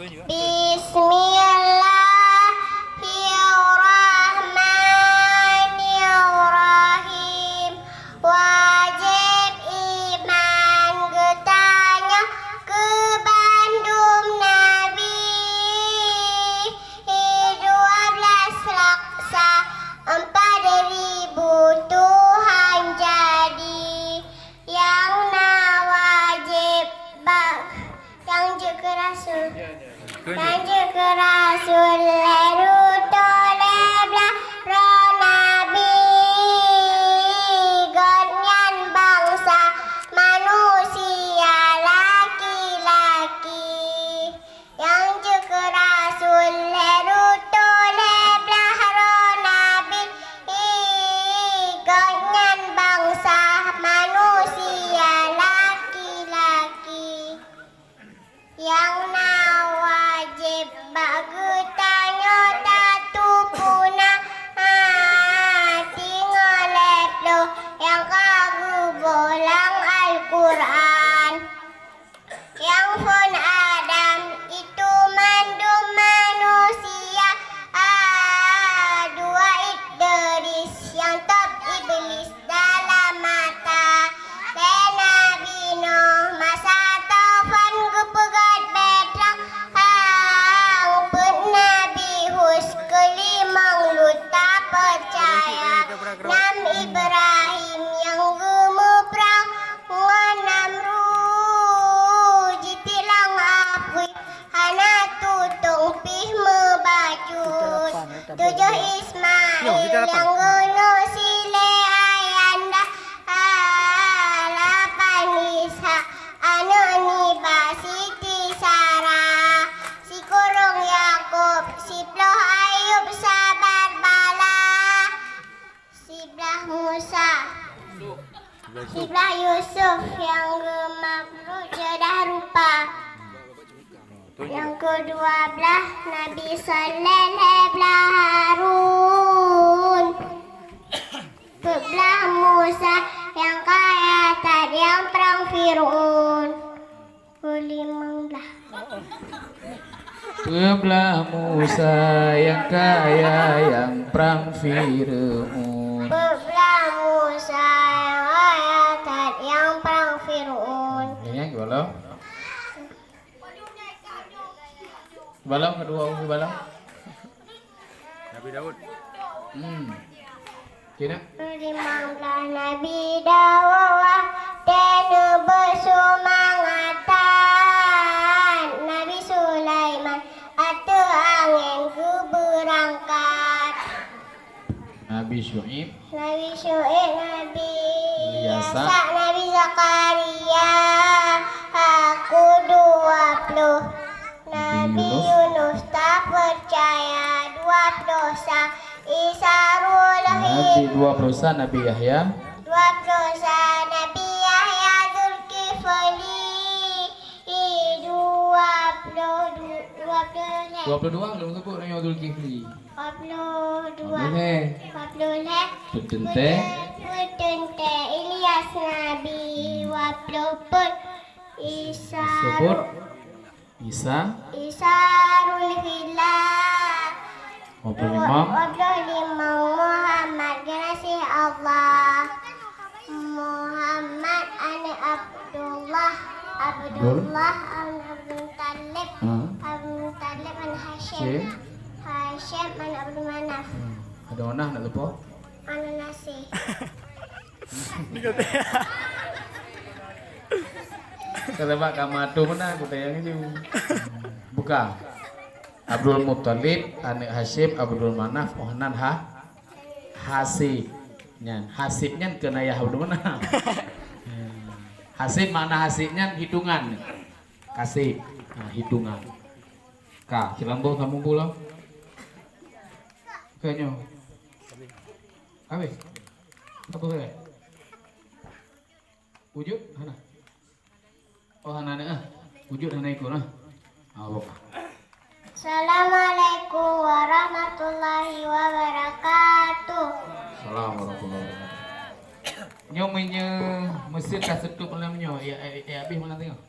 Bismillahirrahmanirrahim. Wajib iman getanya ke Bandung Nabi 12 laksa 4.000 Tuhan jadi yang wajib yang juga Rasul leru toleblah roh Nabi gonyan bangsa manusia laki-laki yang juga Rasul leru toleblah roh Nabi gonyan bangsa manusia laki-laki yang wajib bagutanya tatu puna tinggal leplo yang kagu bolang Al-Quran yang pun Adam itu mandum manusia dua Idris yang top iblis dalam mata dan Nabi Nuh masa taufan gepegat betrang pun Nabi Hus kelimang luta percaya Nam Ibrahim yang gemuprang Namrud jitilang apui hana tutung pih mebacut 7 Ismail yang gunu sile ayanda 8 Ishak anu niba Siti Sarah si kurung Yakub siploh Ayub sabar bala siblah Musa siblah Yusuf yang gemabrut jedah rupa yang ke-12 Nabi Saleh belah Harun belah Musa yang kaya tadi yang perang Fir'aun ke-15 Belah Musa yang kaya yang perang Fir'aun belah Musa yang kaya tadi yang perang Fir'aun ini gimana? Balang kedua balang Nabi Daud. Kena? 15 Nabi Dawah dan bersumangatan Nabi Sulaiman atau angin ke berangkat Nabi Syu'ib Nabi Syu'ib Nabi Yasa. Yasa Nabi Zakaria aku 20 Nabi Yunus tak percaya 2 dosa Isarul Nabi 20 Nabi Yahya 2 Nabi Yahya Zulkifli 22 belum sebut Nabi Zulkifli 42 Ini 40 Petente Petente Ilyas Nabi 20 Sebut Isa Isarul Hilal 25 Muhammad generasi Allah Muhammad ane Abdullah ane Abdul Talib Abdul Talib ane Hashim Hashim ane Abdul Manaf ada onah nak lupa ane Nasi kalau Pak Kamado mana aku tanya ini buka Abdul Muttalib anak Hashim Abdul Manaf ohnan Hasib nyan Hasibnya kena ya Abdul Manaf Hasib mana Hasibnya hitungan kasih hitungan Kak Cilambo kamu pulang kayaknya habis apa boleh wujud mana oh hana wujud hana ikut awak Assalamualaikum warahmatullahi wabarakatuh. Assalamualaikum warahmatullahi wabarakatuh. Nyo menye mesin kasetup malamnya ya habis mana tengok.